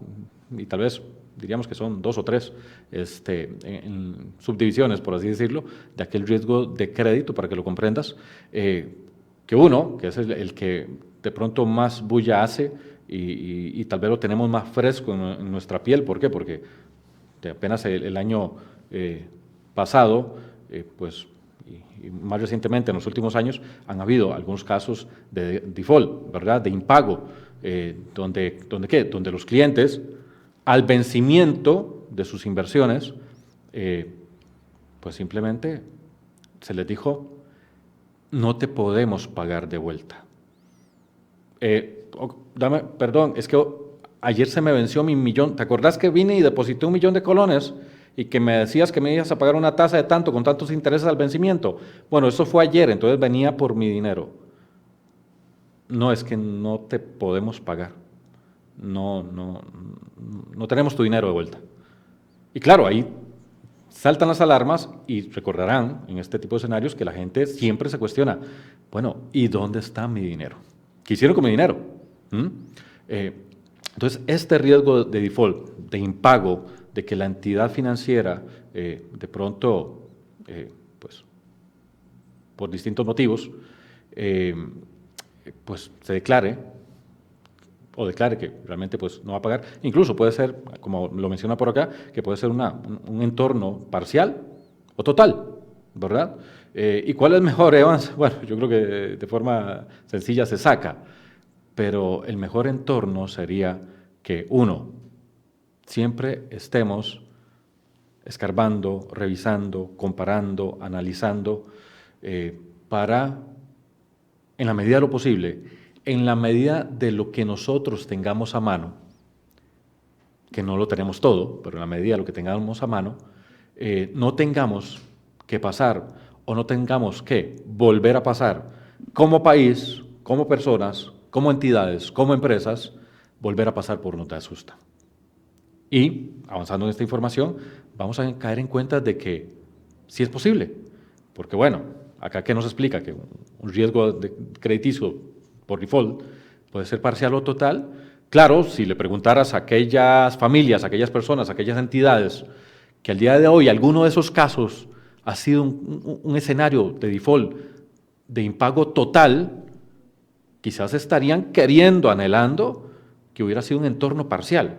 B: y tal vez diríamos que son 2 o 3 en subdivisiones, por así decirlo, de aquel riesgo de crédito, para que lo comprendas, que uno, que es el que de pronto más bulla hace y tal vez lo tenemos más fresco en nuestra piel. ¿Por qué? Porque apenas el año pasado, pues, y más recientemente en los últimos años, han habido algunos casos de default, ¿verdad?, de impago, donde los clientes, al vencimiento de sus inversiones, pues simplemente se les dijo, no te podemos pagar de vuelta. Perdón, es que ayer se me venció mi millón. ¿Te acordás que vine y deposité 1 millón de colones y que me decías que me ibas a pagar una tasa de tanto con tantos intereses al vencimiento? Bueno, eso fue ayer, entonces venía por mi dinero. No, es que no te podemos pagar. No tenemos tu dinero de vuelta. Y claro, ahí saltan las alarmas y recordarán en este tipo de escenarios que la gente siempre se cuestiona, bueno, ¿y dónde está mi dinero? ¿Qué hicieron con mi dinero? Entonces, este riesgo de default, de impago, de que la entidad financiera de pronto, pues, por distintos motivos, pues se declare que realmente pues, no va a pagar. Incluso puede ser, como lo menciona por acá, que puede ser un entorno parcial o total, ¿verdad? ¿Y cuál es mejor, Evans? Bueno, yo creo que de forma sencilla se saca, pero el mejor entorno sería que, uno, siempre estemos escarbando, revisando, comparando, analizando, para, en la medida de lo posible, en la medida de lo que nosotros tengamos a mano, que no lo tenemos todo, pero en la medida de lo que tengamos a mano, no tengamos que pasar o no tengamos que volver a pasar como país, como personas, como entidades, como empresas, volver a pasar por nota de asusta. Y, avanzando en esta información, vamos a caer en cuenta de que sí es posible, porque bueno, acá que nos explica que un riesgo de crediticio por default puede ser parcial o total. Claro, si le preguntaras a aquellas familias, a aquellas personas, a aquellas entidades, que al día de hoy alguno de esos casos ha sido un escenario de default, de impago total, quizás estarían queriendo, anhelando que hubiera sido un entorno parcial,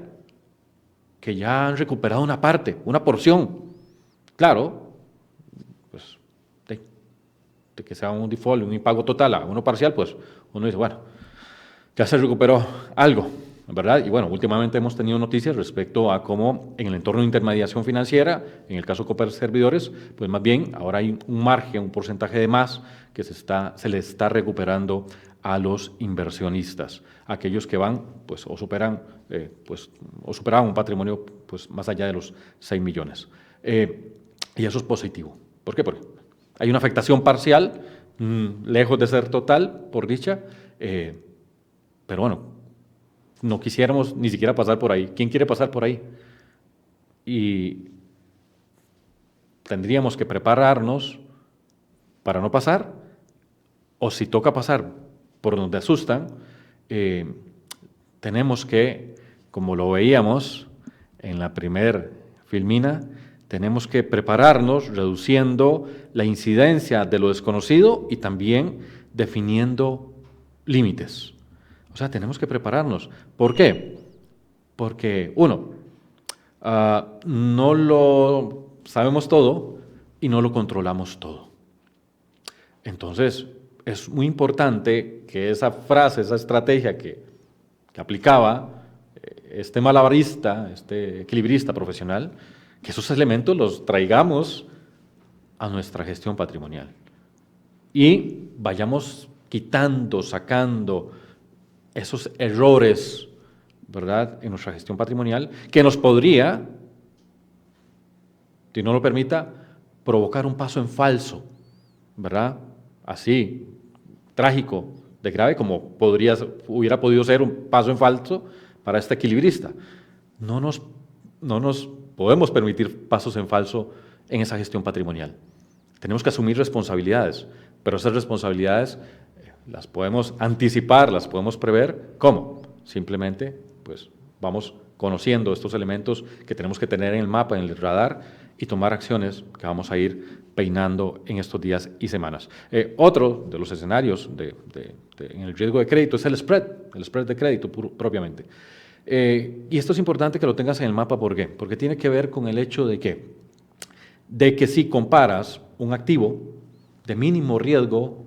B: que ya han recuperado una parte, una porción. Claro, pues de que sea un default, un impago total a uno parcial, pues uno dice, bueno, ya se recuperó algo, ¿verdad? Y bueno, últimamente hemos tenido noticias respecto a cómo en el entorno de intermediación financiera, en el caso Copper Servidores, pues más bien ahora hay un margen, un porcentaje de más que se le está recuperando a los inversionistas, aquellos que van, pues, o superaban un patrimonio, pues, más allá de los 6 millones. Y eso es positivo. ¿Por qué? Porque hay una afectación parcial, lejos de ser total, por dicha, pero bueno, no quisiéramos ni siquiera pasar por ahí. ¿Quién quiere pasar por ahí? Y tendríamos que prepararnos para no pasar, o si toca pasar por donde asustan, tenemos que, como lo veíamos en la primer filmina, tenemos que prepararnos reduciendo la incidencia de lo desconocido y también definiendo límites. O sea, tenemos que prepararnos. ¿Por qué? Porque, uno, no lo sabemos todo y no lo controlamos todo. Entonces, es muy importante que esa frase, esa estrategia que aplicaba este malabarista, este equilibrista profesional, que esos elementos los traigamos a nuestra gestión patrimonial y vayamos quitando, sacando esos errores, ¿verdad?, en nuestra gestión patrimonial, que nos podría, si no lo permita, provocar un paso en falso, ¿verdad?, así, trágico, de grave, como hubiera podido ser un paso en falso para este equilibrista. No nos podemos permitir pasos en falso en esa gestión patrimonial. Tenemos que asumir responsabilidades, pero esas responsabilidades las podemos anticipar, las podemos prever. ¿Cómo? Simplemente, pues, vamos conociendo estos elementos que tenemos que tener en el mapa, en el radar, y tomar acciones que vamos a ir peinando en estos días y semanas. Otro de los escenarios en el riesgo de crédito es el spread de crédito propiamente. Y esto es importante que lo tengas en el mapa. ¿Por qué? Porque tiene que ver con el hecho de que si comparas un activo de mínimo riesgo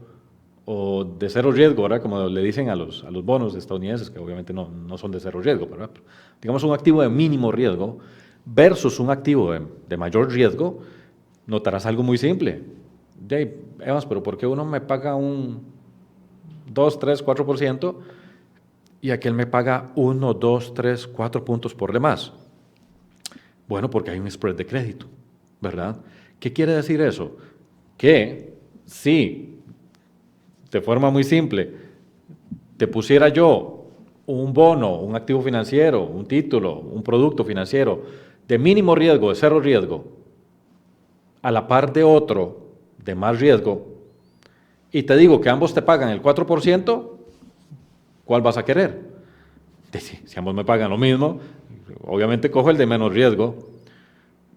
B: o de cero riesgo, ¿verdad?, como le dicen a los bonos estadounidenses, que obviamente no son de cero riesgo, ¿verdad?, digamos un activo de mínimo riesgo, versus un activo de mayor riesgo, notarás algo muy simple. Evans, pero ¿por qué uno me paga un 2, 3, 4% y aquel me paga 1, 2, 3, 4 puntos por demás? Bueno, porque hay un spread de crédito, ¿verdad? ¿Qué quiere decir eso? Que si, de forma muy simple, te pusiera yo un bono, un activo financiero, un título, un producto financiero de mínimo riesgo, de cero riesgo, a la par de otro de más riesgo, y te digo que ambos te pagan el 4%, ¿cuál vas a querer? Si ambos me pagan lo mismo, obviamente cojo el de menos riesgo.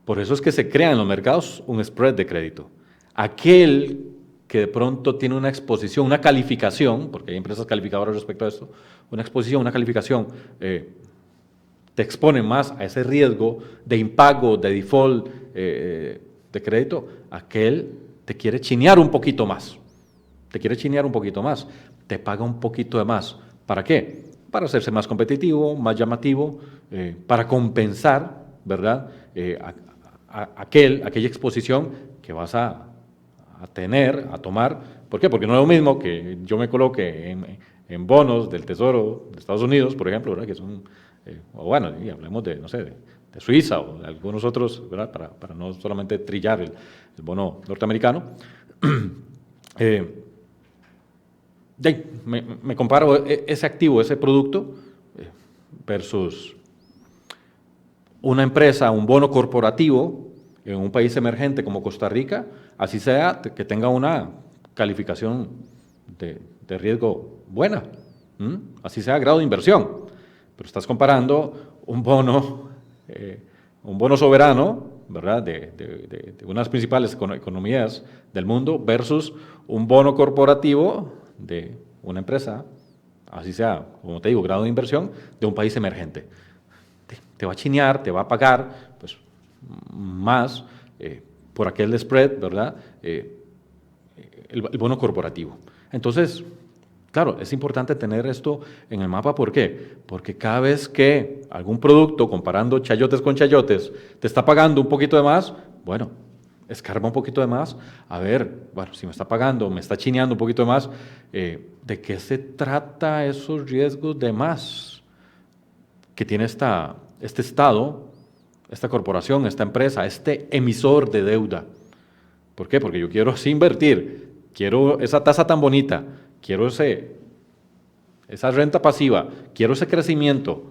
B: Por eso es que se crea en los mercados un spread de crédito. Aquel que de pronto tiene una exposición, una calificación, porque hay empresas calificadoras respecto a esto, una exposición, una calificación, te expone más a ese riesgo de impago, de default, de crédito, aquel te quiere chinear un poquito más. Te quiere chinear un poquito más. Te paga un poquito de más. ¿Para qué? Para hacerse más competitivo, más llamativo, para compensar, ¿verdad? Aquella exposición que vas a tener, a tomar. ¿Por qué? Porque no es lo mismo que yo me coloque en bonos del Tesoro de Estados Unidos, por ejemplo, ¿verdad? Que son, o bueno, y hablemos de, no sé, de Suiza o de algunos otros, ¿verdad? Para no solamente trillar el bono norteamericano. Me comparo ese activo, ese producto, versus una empresa, un bono corporativo en un país emergente como Costa Rica, así sea que tenga una calificación de riesgo buena, así sea grado de inversión, pero estás comparando un bono soberano, ¿verdad? De una de las principales economías del mundo versus un bono corporativo de una empresa, así sea, como te digo, grado de inversión, de un país emergente. Te va a chinear, te va a pagar pues, más por aquel spread, ¿verdad? El bono corporativo. Entonces, claro, es importante tener esto en el mapa. ¿Por qué? Porque cada vez que algún producto, comparando chayotes con chayotes, te está pagando un poquito de más, bueno, escarba un poquito de más, a ver, bueno, si me está pagando, me está chineando un poquito de más, ¿de qué se trata esos riesgos de más que tiene este Estado, esta corporación, esta empresa, este emisor de deuda? ¿Por qué? Porque yo quiero sí invertir, quiero esa tasa tan bonita, quiero esa renta pasiva, quiero ese crecimiento,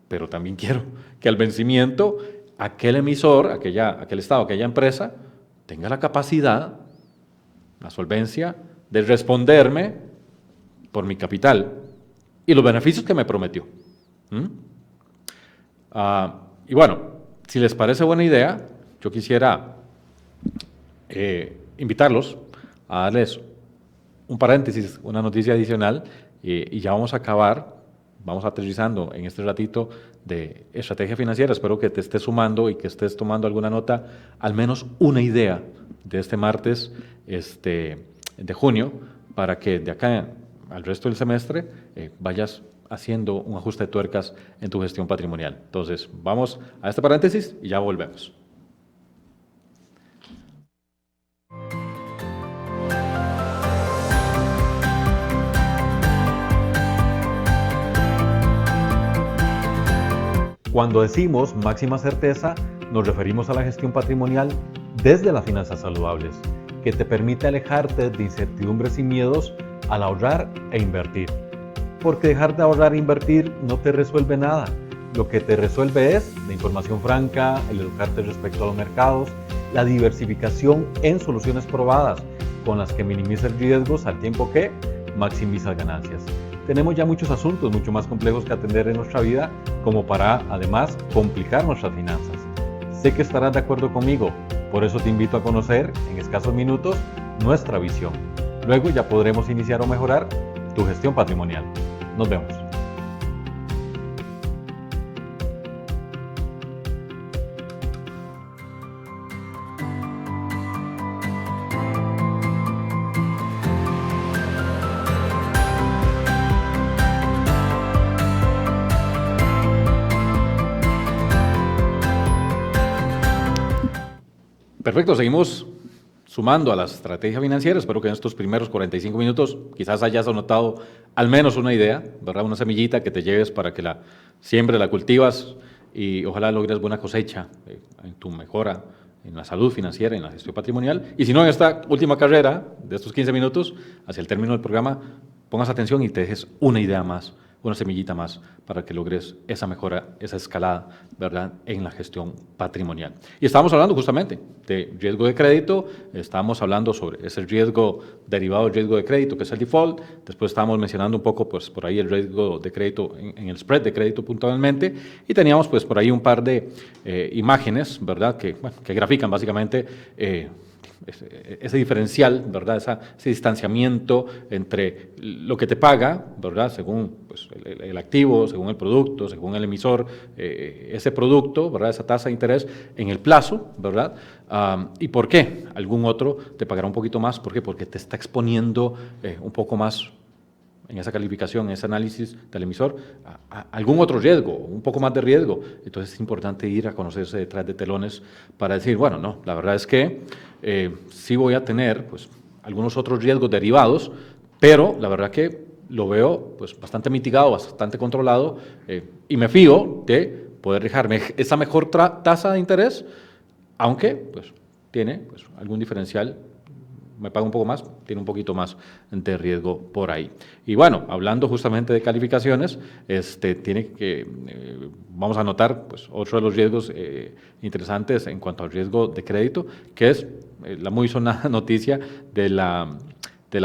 B: pero también quiero que al vencimiento aquel emisor, aquel Estado, aquella empresa, tenga la capacidad, la solvencia de responderme por mi capital y los beneficios que me prometió. Y bueno, si les parece buena idea, yo quisiera invitarlos a darles un paréntesis, una noticia adicional, y ya vamos a acabar, vamos aterrizando en este ratito de estrategia financiera. Espero que te estés sumando y que estés tomando alguna nota, al menos una idea de este martes de junio, para que de acá al resto del semestre vayas haciendo un ajuste de tuercas en tu gestión patrimonial. Entonces, vamos a este paréntesis y ya volvemos.
C: Cuando decimos máxima certeza, nos referimos a la gestión patrimonial desde las finanzas saludables, que te permite alejarte de incertidumbres y miedos al ahorrar e invertir. Porque dejar de ahorrar e invertir no te resuelve nada. Lo que te resuelve es la información franca, el educarte respecto a los mercados, la diversificación en soluciones probadas, con las que minimizas riesgos al tiempo que maximizas ganancias. Tenemos ya muchos asuntos mucho más complejos que atender en nuestra vida, como para, además, complicar nuestras finanzas. Sé que estarás de acuerdo conmigo, por eso te invito a conocer, en escasos minutos, nuestra visión. Luego ya podremos iniciar o mejorar tu gestión patrimonial. Nos vemos.
B: Perfecto, seguimos sumando a la estrategia financiera. Espero que en estos primeros 45 minutos quizás hayas anotado al menos una idea, ¿verdad? Una semillita que te lleves para que la siembres, la cultivas y ojalá logres buena cosecha en tu mejora, en la salud financiera, en la gestión patrimonial. Y si no, en esta última carrera de estos 15 minutos, hacia el término del programa, pongas atención y te dejes una idea más, una semillita más para que logres esa mejora, esa escalada, ¿verdad?, en la gestión patrimonial. Y estábamos hablando justamente de riesgo de crédito, estábamos hablando sobre ese riesgo derivado del riesgo de crédito, que es el default. Después estábamos mencionando un poco, pues, por ahí el riesgo de crédito en el spread de crédito puntualmente, y teníamos, pues, por ahí un par de imágenes, ¿verdad?, que grafican básicamente ese diferencial, ¿verdad?, ese distanciamiento entre lo que te paga, ¿verdad?, según pues, el activo, según el producto, según el emisor, ese producto, ¿verdad?, esa tasa de interés en el plazo, ¿verdad?, y por qué algún otro te pagará un poquito más. ¿Por qué? Porque te está exponiendo un poco más en esa calificación, en ese análisis del emisor, a algún otro riesgo, un poco más de riesgo. Entonces es importante ir a conocerse detrás de telones para decir, bueno, no, la verdad es que sí voy a tener pues, algunos otros riesgos derivados, pero la verdad que lo veo pues, bastante mitigado, bastante controlado, y me fío de poder dejarme esa mejor tasa de interés, aunque pues, tiene pues, algún diferencial. Me paga un poco más, tiene un poquito más de riesgo por ahí. Y bueno, hablando justamente de calificaciones, vamos a anotar pues, otro de los riesgos interesantes en cuanto al riesgo de crédito, que es la muy sonada noticia del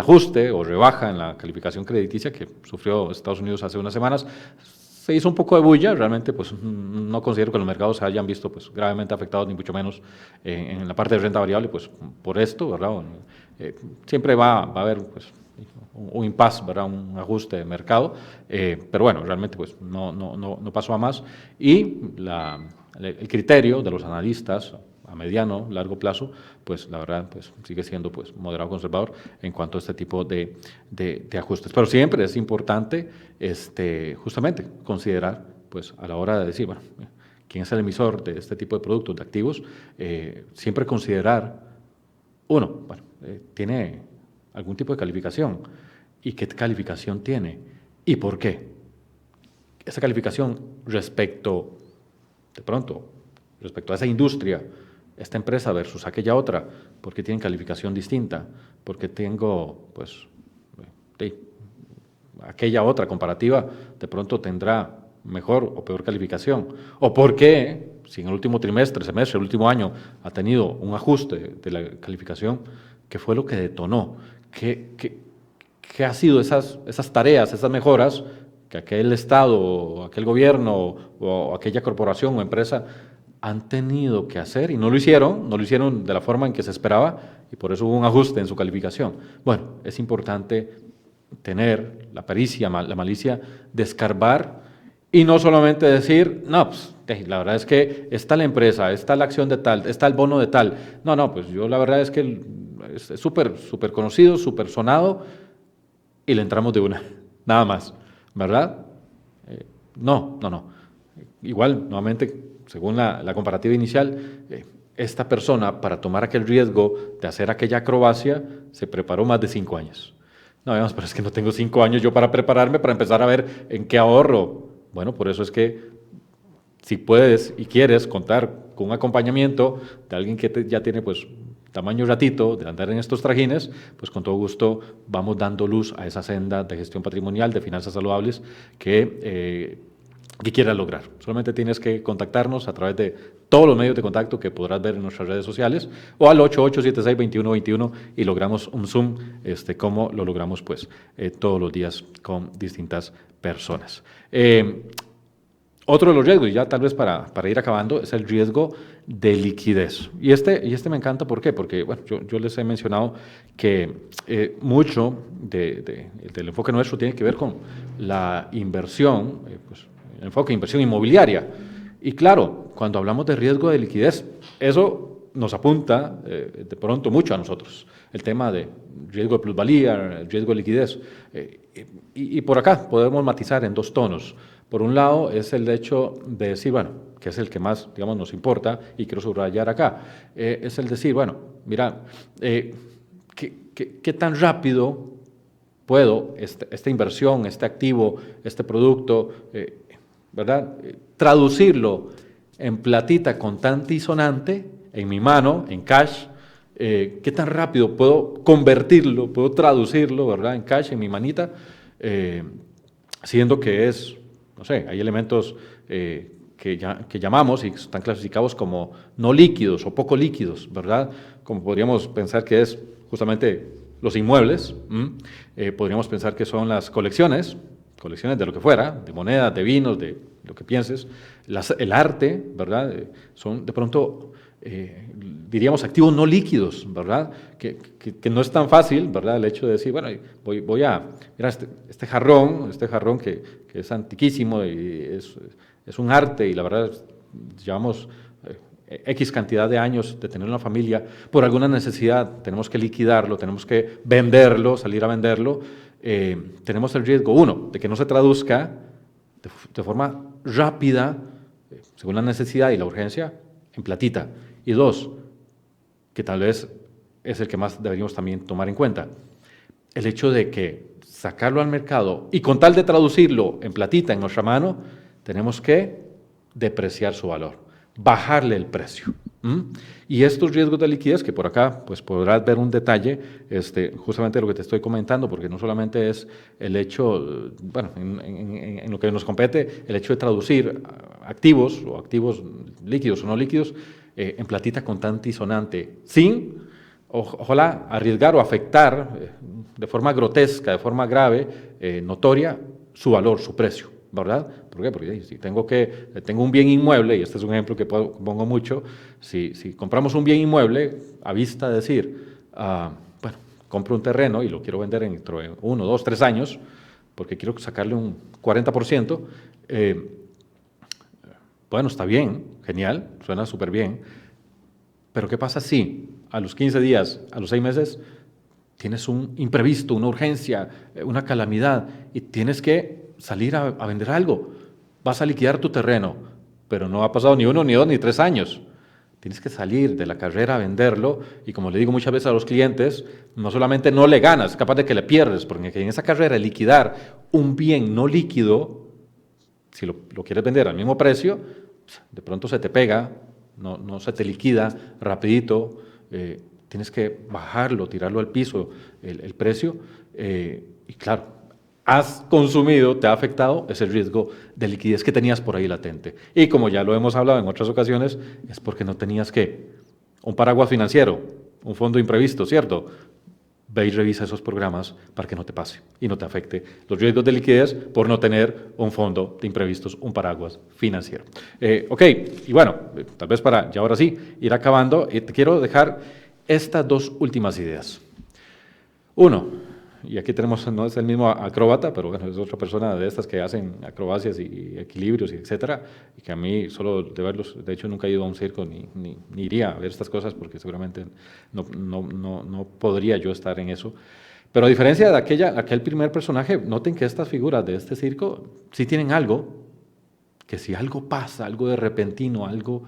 B: ajuste o rebaja en la calificación crediticia que sufrió Estados Unidos hace unas semanas. Se hizo un poco de bulla, realmente pues no considero que los mercados se hayan visto pues gravemente afectados, ni mucho menos en la parte de renta variable, pues por esto, ¿verdad? Siempre va a haber pues un impasse, ¿verdad? Un ajuste de mercado, pero bueno, realmente pues no pasó a más, y el criterio de los analistas a mediano, largo plazo, pues la verdad pues, sigue siendo pues, moderado conservador en cuanto a este tipo de ajustes. Pero siempre es importante justamente considerar, pues a la hora de decir, bueno, quién es el emisor de este tipo de productos, de activos, siempre considerar, uno, bueno, tiene algún tipo de calificación, y qué calificación tiene, y por qué. Esa calificación respecto a esa industria, esta empresa versus aquella otra, porque tienen calificación distinta, porque tengo, pues, aquella otra comparativa de pronto tendrá mejor o peor calificación, o porque si en el último trimestre, semestre, el último año ha tenido un ajuste de la calificación, ¿qué fue lo que detonó? ¿Qué ha sido esas tareas, esas mejoras que aquel Estado, o aquel gobierno, o aquella corporación o empresa han tenido que hacer y no lo hicieron de la forma en que se esperaba, y por eso hubo un ajuste en su calificación? Bueno, es importante tener la pericia, la malicia de escarbar y no solamente decir, no, pues la verdad es que está la empresa, está la acción de tal, está el bono de tal. No, pues yo la verdad es que es súper conocido, súper sonado, y le entramos de una, nada más, ¿verdad? No. Igual, nuevamente, según la comparativa inicial, esta persona, para tomar aquel riesgo de hacer aquella acrobacia, se preparó más de 5 años. No, digamos, pero es que no tengo 5 años yo para prepararme, para empezar a ver en qué ahorro. Bueno, por eso es que si puedes y quieres contar con un acompañamiento de alguien que ya tiene pues tamaño ratito de andar en estos trajines, pues con todo gusto vamos dando luz a esa senda de gestión patrimonial, de finanzas saludables que quieras lograr. Solamente tienes que contactarnos a través de todos los medios de contacto que podrás ver en nuestras redes sociales, o al 8876-2121, y logramos un Zoom, como lo logramos pues todos los días con distintas personas. Otro de los riesgos, y ya tal vez para ir acabando, es el riesgo de liquidez. Y este me encanta, ¿por qué? Porque bueno, yo les he mencionado que mucho del enfoque nuestro tiene que ver con la inversión, el enfoque de inversión inmobiliaria. Y claro, cuando hablamos de riesgo de liquidez, eso nos apunta de pronto mucho a nosotros. El tema de riesgo de plusvalía, el riesgo de liquidez. Y por acá podemos matizar en 2 tonos. Por un lado es el hecho de decir, bueno, que es el que más, digamos, nos importa y quiero subrayar acá, es el decir, bueno, mira, ¿qué tan rápido puedo esta inversión, este activo, este producto, ¿verdad? Traducirlo en platita contante y sonante, en mi mano, en cash, ¿qué tan rápido puedo convertirlo, puedo traducirlo, ¿verdad? En cash, en mi manita, siendo que no sé, hay elementos que llamamos y están clasificados como no líquidos o poco líquidos, ¿verdad? Como podríamos pensar que es justamente los inmuebles, podríamos pensar que son las colecciones de lo que fuera, de monedas, de vinos, de lo que pienses, el arte, ¿verdad? Son de pronto, diríamos, activos no líquidos, ¿verdad? Que no es tan fácil, ¿verdad? El hecho de decir, bueno, voy a, mira, este jarrón que es antiquísimo y es un arte y la verdad llevamos X cantidad de años de tener una familia, por alguna necesidad tenemos que liquidarlo, tenemos que venderlo, salir a venderlo, tenemos el riesgo, uno, de que no se traduzca de forma rápida, según la necesidad y la urgencia, en platita, y dos, que tal vez es el que más deberíamos también tomar en cuenta, el hecho de que sacarlo al mercado y con tal de traducirlo en platita en nuestra mano, tenemos que depreciar su valor, bajarle el precio. Y estos riesgos de liquidez, que por acá pues podrás ver un detalle, justamente lo que te estoy comentando, porque no solamente es el hecho, bueno, en lo que nos compete, el hecho de traducir activos o activos líquidos o no líquidos en platita contante y sonante, sin, ojalá, arriesgar o afectar de forma grotesca, de forma grave, notoria, su valor, su precio, ¿verdad? ¿Por qué? Porque si tengo un bien inmueble, y este es un ejemplo que pongo mucho, si compramos un bien inmueble, a vista de decir, bueno, compro un terreno y lo quiero vender dentro de 1, 2, 3 años, porque quiero sacarle un 40%, bueno, está bien, genial, suena súper bien, pero ¿qué pasa si a los 15 días, a los 6 meses, tienes un imprevisto, una urgencia, una calamidad y tienes que salir a vender algo? Vas a liquidar tu terreno, pero no ha pasado ni 1, ni 2, ni 3 años. Tienes que salir de la carrera a venderlo y como le digo muchas veces a los clientes, no solamente no le ganas, es capaz de que le pierdes, porque en esa carrera liquidar un bien no líquido, si lo quieres vender al mismo precio, de pronto se te pega, no se te liquida rapidito, tienes que bajarlo, tirarlo al piso el precio, y claro, has consumido, te ha afectado ese riesgo de liquidez que tenías por ahí latente. Y como ya lo hemos hablado en otras ocasiones, es porque no tenías un paraguas financiero, un fondo imprevisto, ¿cierto? Ve y revisa esos programas para que no te pase y no te afecte los riesgos de liquidez por no tener un fondo de imprevistos, un paraguas financiero. Ok, y bueno, tal vez para ya ahora sí ir acabando, te quiero dejar estas 2 últimas ideas. Uno, y aquí tenemos, no es el mismo acróbata, pero bueno, es otra persona de estas que hacen acrobacias y equilibrios, y etcétera, y que a mí solo de verlos, de hecho nunca he ido a un circo ni iría a ver estas cosas porque seguramente no podría yo estar en eso. Pero a diferencia de aquel primer personaje, noten que estas figuras de este circo sí tienen algo, que si algo pasa, algo de repentino, algo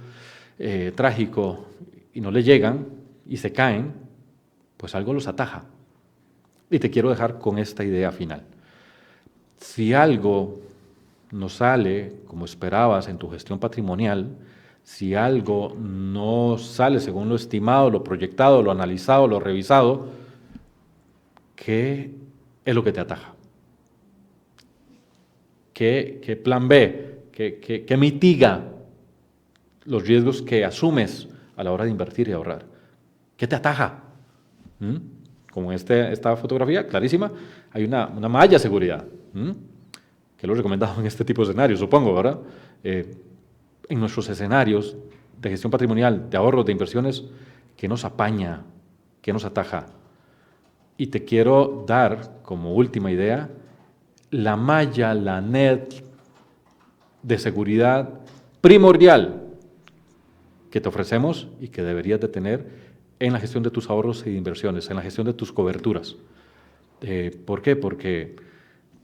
B: trágico, y no le llegan y se caen, pues algo los ataja. Y te quiero dejar con esta idea final. Si algo no sale como esperabas en tu gestión patrimonial, si algo no sale según lo estimado, lo proyectado, lo analizado, lo revisado, ¿qué es lo que te ataja? ¿Qué plan B? ¿Qué mitiga los riesgos que asumes a la hora de invertir y ahorrar? ¿Qué te ataja? Como esta fotografía, clarísima, hay una malla de seguridad, que lo he recomendado en este tipo de escenarios, supongo, ¿verdad? En nuestros escenarios de gestión patrimonial, de ahorros, de inversiones, ¿qué nos apaña? ¿Qué nos ataja? Y te quiero dar como última idea la malla, la net de seguridad primordial que te ofrecemos y que deberías de tener en la gestión de tus ahorros y inversiones, en la gestión de tus coberturas. ¿Por qué? Porque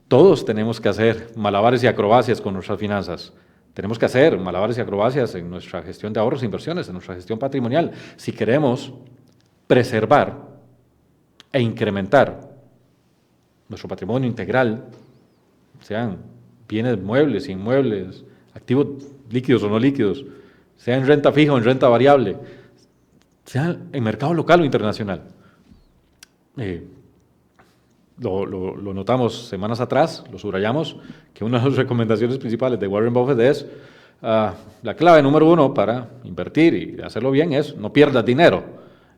B: todos tenemos que hacer malabares y acrobacias con nuestras finanzas. Tenemos que hacer malabares y acrobacias en nuestra gestión de ahorros e inversiones, en nuestra gestión patrimonial, si queremos preservar e incrementar nuestro patrimonio integral, sean bienes muebles, inmuebles, activos líquidos o no líquidos, sea en renta fija o en renta variable, sea en mercado local o internacional. Lo notamos semanas atrás, lo subrayamos, que una de las recomendaciones principales de Warren Buffett es la clave número 1 para invertir y hacerlo bien es no pierdas dinero.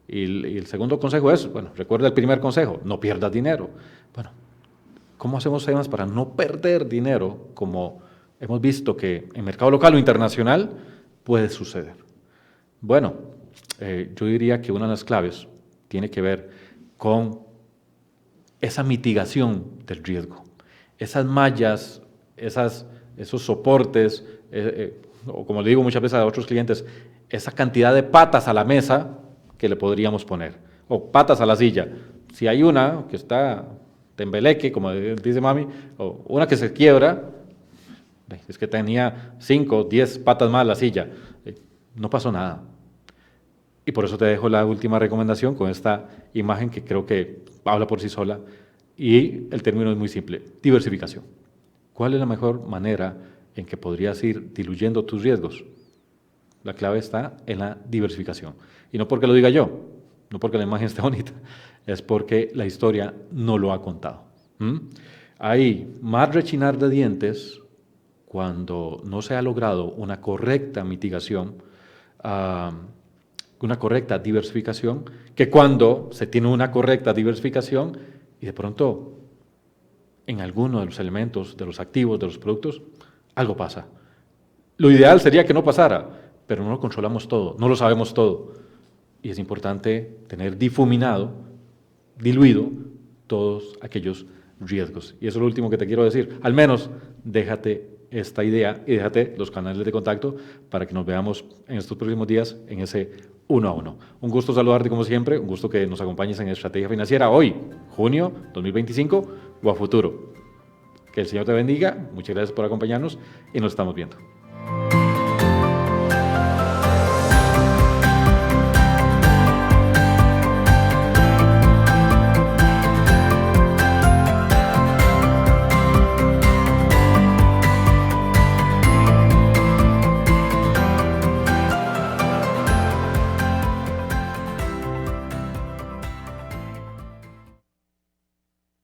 B: Y el segundo consejo es, bueno, recuerda el primer consejo, no pierdas dinero. Bueno, ¿cómo hacemos temas para no perder dinero como hemos visto que en mercado local o internacional puede suceder? Bueno, yo diría que una de las claves tiene que ver con esa mitigación del riesgo, esas mallas, esos soportes, o como le digo muchas veces a otros clientes, esa cantidad de patas a la mesa que le podríamos poner, o patas a la silla. Si hay una que está tembeleque, como dice mami, o una que se quiebra, es que tenía 5 o 10 patas más la silla, no pasó nada. Y por eso te dejo la última recomendación con esta imagen que creo que habla por sí sola. Y el término es muy simple, diversificación. ¿Cuál es la mejor manera en que podrías ir diluyendo tus riesgos? La clave está en la diversificación. Y no porque lo diga yo, no porque la imagen esté bonita, es porque la historia no lo ha contado. Hay más rechinar de dientes cuando no se ha logrado una correcta mitigación, una correcta diversificación, que cuando se tiene una correcta diversificación y de pronto en alguno de los elementos, de los activos, de los productos, algo pasa. Lo ideal sería que no pasara, pero no lo controlamos todo, no lo sabemos todo. Y es importante tener difuminado, diluido, todos aquellos riesgos. Y eso es lo último que te quiero decir. Al menos déjate esta idea y déjate los canales de contacto para que nos veamos en estos próximos días en ese 1 a 1. Un gusto saludarte como siempre, un gusto que nos acompañes en Estrategia Financiera hoy, junio 2025 o a futuro. Que el Señor te bendiga, muchas gracias por acompañarnos y nos estamos viendo.